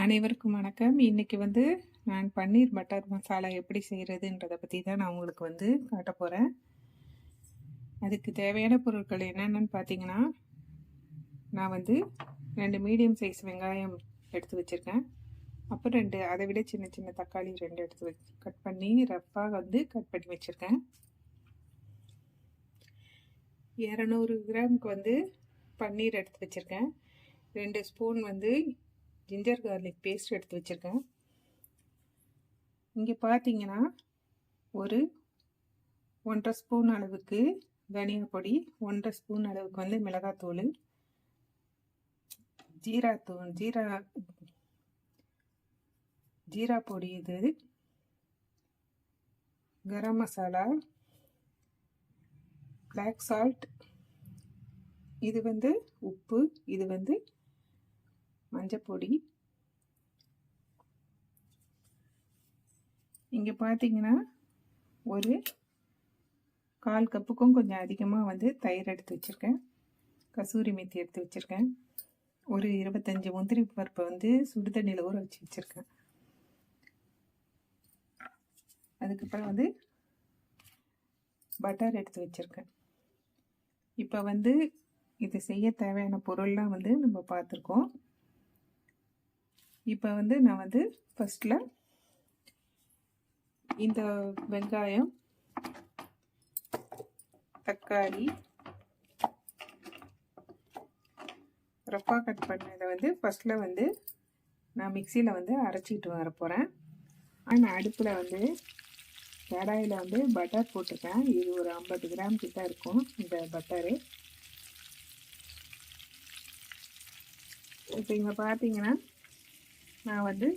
அனைவருக்கும் வணக்கம். இன்னைக்கு வந்து நான் பன்னீர் பட்டர் மசாலா எப்படி செய்கிறதுன்றதை பற்றி தான் நான் உங்களுக்கு வந்து காட்ட போகிறேன். அதுக்கு தேவையான பொருட்கள் என்னென்னு பார்த்தீங்கன்னா, நான் வந்து 2 மீடியம் சைஸ் வெங்காயம் எடுத்து வச்சுருக்கேன். அப்புறம் 2 அதை விட சின்ன சின்ன தக்காளி 2 எடுத்து கட் பண்ணி ரஃப்பாக வந்து கட் பண்ணி வச்சுருக்கேன். 200 கிராமுக்கு வந்து பன்னீர் எடுத்து வச்சுருக்கேன். 2 ஸ்பூன் வந்து ஜிஞ்சர் கார்லிக் பேஸ்ட் எடுத்து வச்சுருக்கேன். இங்கே பார்த்தீங்கன்னா ஒரு 1.5 ஸ்பூன் அளவுக்கு தனியா பொடி, 1.5 ஸ்பூன் அளவுக்கு வந்து மிளகாத்தூள், ஜீரா பொடி, இது கரம் மசாலா, பிளாக் சால்ட், இது வந்து உப்பு, இது வந்து மஞ்சப்பொடி. இங்கே பார்த்தீங்கன்னா ஒரு 1/4 கப்புக்கும் கொஞ்சம் அதிகமாக வந்து தயிர் எடுத்து வச்சுருக்கேன். கசூரி மெத்தி எடுத்து வச்சுருக்கேன். ஒரு 25 முந்திரி பருப்பை வந்து சுடுதண்ணியில் ஊற வச்சு வச்சுருக்கேன். அதுக்கப்புறம் வந்து பட்டர் எடுத்து வச்சுருக்கேன். இப்போ வந்து இது செய்ய தேவையான பொருள்லாம் வந்து நம்ம பார்த்துருக்கோம். இப்போ வந்து நான் வந்து ஃபஸ்ட்டில் இந்த வெங்காயம், தக்காளி ரஃப்பாக கட் பண்ணதை வந்து ஃபஸ்ட்டில் வந்து நான் மிக்சியில் வந்து அரைச்சிட்டு வர போகிறேன். ஆனால் அடுப்பில் வந்து கடாயில் வந்து பட்டர் போட்டிருக்கேன். இது ஒரு 50 கிராம் கிட்ட இருக்கும் இந்த பட்டரு. இப்போ இங்கே பார்த்தீங்கன்னா நான் வந்து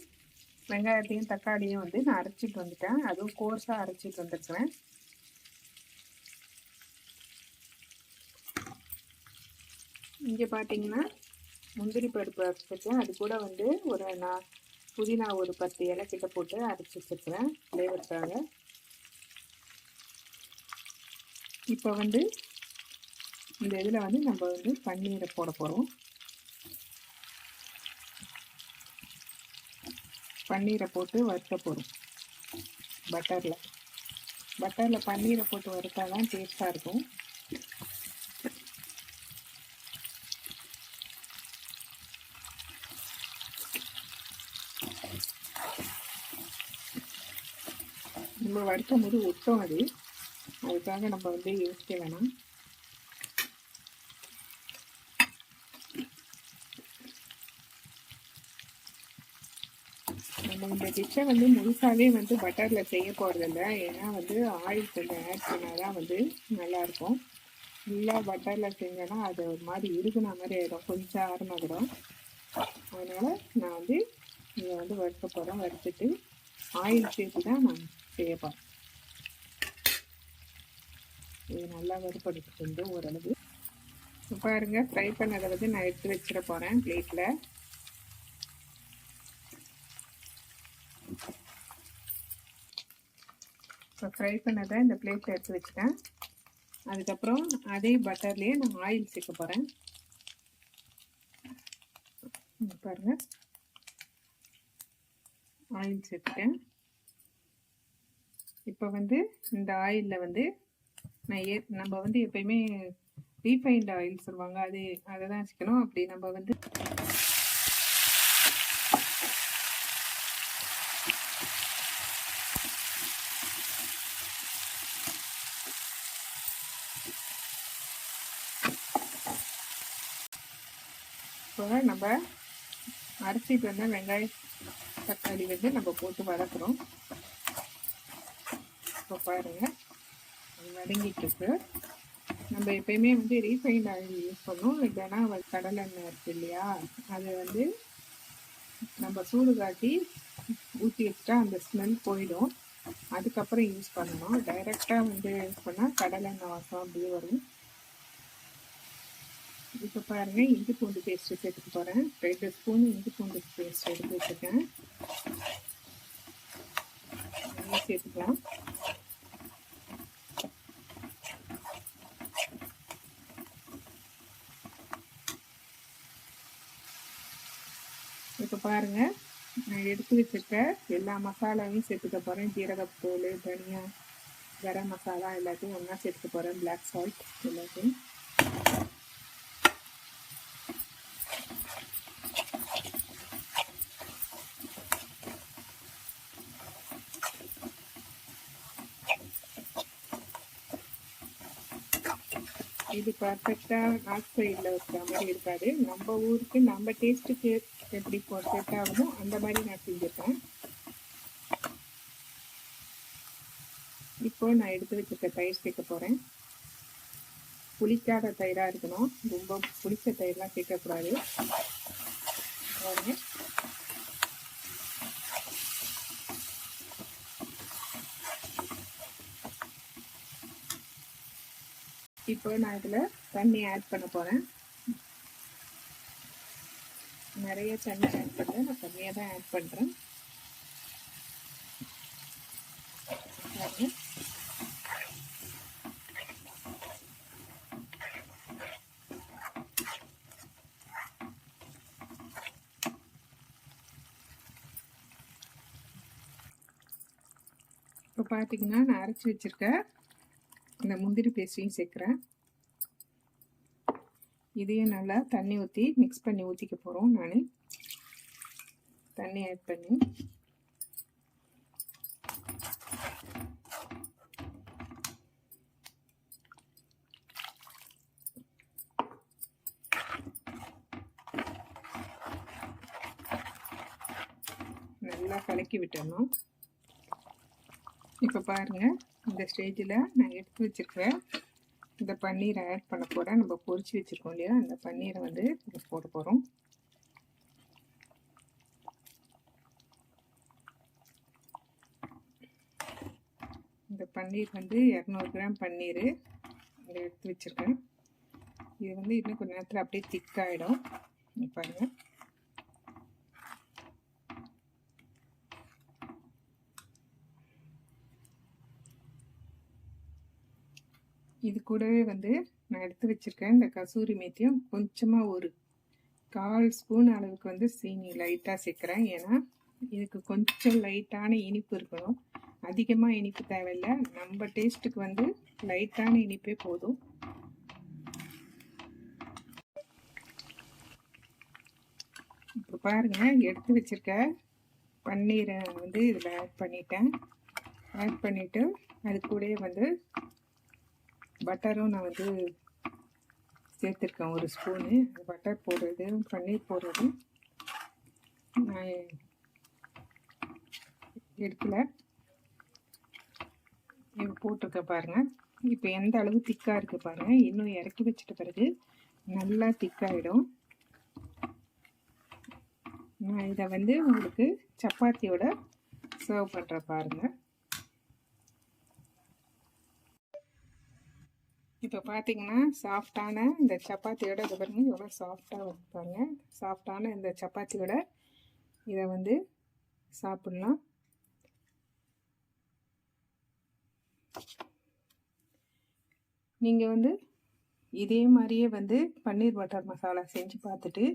வெங்காயத்தையும் தக்காளியும் வந்து நான் அரைச்சிட்டு வந்துட்டேன். அதுவும் கோர்ஸாக அரைச்சிட்டு வந்துருக்குறேன். இங்கே பார்த்தீங்கன்னா முந்திரி பருப்பு அரைச்சிருக்கேன். அது கூட வந்து நான் புதினா ஒரு 10 இலை கிட்ட போட்டு அரைச்சி வச்சுருக்கிறேன் ஃப்ளேவருக்காக. இப்போ வந்து இந்த இதில் வந்து நம்ம வந்து பன்னீரை போட போகிறோம். பன்னீரை போட்டு வறுக்க போகிறோம். பட்டரில் பன்னீரை போட்டு வறுத்தா தான் டேஸ்ட்டாக இருக்கும். நம்ம வறுக்கும் போது ஒட்டும் அதுக்காக நம்ம வந்து யோசிக்க வேணாம். நம்ம இந்த டிஷ்ஷை வந்து முழுசாகவே வந்து பட்டரில் செய்ய போகிறதில்ல. ஏன்னா வந்து ஆயில் கொஞ்சம் ஆட் பண்ணால் தான் வந்து நல்லாயிருக்கும். ஃபுல்லாக பட்டரில் செஞ்சோன்னா அது ஒரு மாதிரி இருக்குன மாதிரி ஆகிடும், கொஞ்சம் ஆரமாகிடும். அதனால் நான் வந்து இதை வந்து வறுக்க போகிறோம். வறுத்துட்டு ஆயில் சேர்த்து தான் நான் செய்ய போகிறேன். இது நல்லா வறுப்படுத்து வந்து ஓரளவு. பாருங்கள், ஃப்ரை பண்ணதை வந்து நான் எடுத்து வச்சிட போகிறேன் பிளேட்டில். இப்போ ஃப்ரை பண்ணதை இந்த பிளேட்டில் எடுத்து வச்சுட்டேன். அதுக்கப்புறம் அதே பட்டர்லேயே நான் ஆயில் சேர்க்க போகிறேன். பாருங்கள், ஆயில் சேர்த்துட்டேன். இப்போ வந்து இந்த ஆயிலில் வந்து நம்ம வந்து எப்பயுமே ரீஃபைண்ட் ஆயில் சொல்லுவாங்க, அதை தான் வச்சுக்கணும். அப்படி நம்ம வந்து இப்போ நம்ம அரைச்சிட்டு வந்த வெங்காயம் தக்காளி வந்து நம்ம போட்டு வதக்குறோம். இப்போ பாருங்கள், அது வதங்கிட்டு இருக்கு. நம்ம எப்பயுமே வந்து ரீஃபைண்ட் ஆயில் யூஸ் பண்ணோம். இல்லைன்னா கடலை எண்ணெய் இருக்குது இல்லையா, அது வந்து நம்ம சூடு காட்டி ஊற்றி வச்சுட்டா அந்த ஸ்மெல் போயிடும். அதுக்கப்புறம் யூஸ் பண்ணணும். டைரெக்டாக வந்து யூஸ் பண்ணால் கடலை எண்ணெய் வாசம் அப்படியே வரும். இப்போ பாருங்கள், இஞ்சி பூண்டு பேஸ்ட்டு சேர்த்துக்க போகிறேன். 2 ஸ்பூன் இஞ்சி பூண்டு பேஸ்ட் எடுத்து வச்சுருக்கேன். சேர்த்துக்கலாம். இப்போ பாருங்கள், நான் எடுத்து வச்சிருக்க எல்லா மசாலாவையும் சேர்த்துக்க போகிறேன். ஜீரகத்தூள், தனியா, கரம் மசாலா எல்லாத்தையும் ஒன்றா சேர்த்துக்க போகிறேன். பிளாக் சால்ட் எல்லாத்தையும். இது பர்ஃபெக்டாக நார்த் சைடில் இருக்கிற மாதிரி இருக்காது. நம்ம ஊருக்கு நம்ம டேஸ்ட்டுக்கு எப்படி செட் ஆகுமோ அந்த மாதிரி நான் செஞ்சுருக்கேன். இப்போ நான் எடுத்து வச்சுருக்க தயிர் சேர்க்க போகிறேன். புளிக்காத தயிராக இருக்கணும், ரொம்ப புளிச்ச தயிர்லாம் சேர்க்கக்கூடாது. இப்போ நான் இதில் தண்ணி ஆட் பண்ண போகிறேன். நிறைய தண்ணி ஆட் பண்ணுறேன், நான் கம்மியாக தான் ஆட் பண்ணுறேன். இப்போ பார்த்தீங்கன்னா நான் அரைச்சி வச்சுருக்கேன் இந்த முந்திரி பேஸ்ட்டையும் சேர்க்குறேன். இதையும் நல்லா தண்ணி ஊற்றி மிக்ஸ் பண்ணி ஊற்றிக்க போகிறோம். நான் தண்ணி ஆட் பண்ணி நல்லா கலக்கி விட்டுடணும். இப்போ பாருங்கள், இந்த ஸ்டேஜில் நான் எடுத்து வச்சுருக்கிறேன் இந்த பன்னீரை ஆட் பண்ண போகிறேன். நம்ம பொரிச்சு வச்சுருக்கோம் இல்லையா, அந்த பன்னீரை வந்து இதை போட போகிறோம். இந்த பன்னீர் வந்து 200 கிராம் பன்னீர் இதை எடுத்து வச்சுருக்கேன். இது வந்து இன்னும் கொஞ்சம் நேரத்தில் அப்படியே திக்காகிடும். பாருங்கள், இது கூடவே வந்து நான் எடுத்து வச்சுருக்கேன் இந்த கசூரி மேத்தியும் கொஞ்சமாக ஒரு 1/4 ஸ்பூன் அளவுக்கு வந்து சீனி லைட்டாக சேர்க்குறேன். ஏன்னா இதுக்கு கொஞ்சம் லைட்டான இனிப்பு இருக்கணும், அதிகமாக இனிப்பு தேவையில்லை. நம்ம டேஸ்ட்டுக்கு வந்து லைட்டான இனிப்பே போதும். இப்போ பாருங்கள், எடுத்து வச்சுருக்க பன்னீரை வந்து இதில் ஆட் பண்ணிவிட்டு அது கூடயே வந்து பட்டரும் நான் வந்து சேர்த்துருக்கேன் 1 ஸ்பூனு. பட்டர் போடுறது பன்னீர் போடுறது நான் எடுக்கல, இது போட்டிருக்கேன் பாருங்கள். இப்போ எந்த அளவு திக்காக இருக்குது பாருங்கள். இன்னும் இறக்கி வச்சிட்ட பிறகு நல்லா திக்காகிடும். நான் இதை வந்து உங்களுக்கு சப்பாத்தியோட சர்வ் பண்ணுற பாருங்கள். இப்போ பார்த்தீங்கன்னா சாஃப்டான இந்த சப்பாத்தியோட இதை பாருங்கள் எவ்வளோ சாஃப்டாக வைப்பாங்க. சாஃப்டான இந்த சப்பாத்தியோட இதை வந்து சாப்பிட்லாம். நீங்கள் வந்து இதே மாதிரியே வந்து பன்னீர் பட்டர் மசாலா செஞ்சு பார்த்துட்டு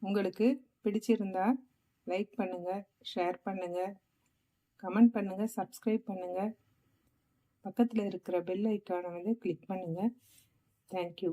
உங்களுக்கு பிடிச்சிருந்தா லைக் பண்ணுங்கள், ஷேர் பண்ணுங்கள், கமெண்ட் பண்ணுங்கள், சப்ஸ்கிரைப் பண்ணுங்கள். பக்கத்தில் இருக்கிற பெல் ஐக்கானை வந்து கிளிக் பண்ணுங்கள். தேங்க்யூ.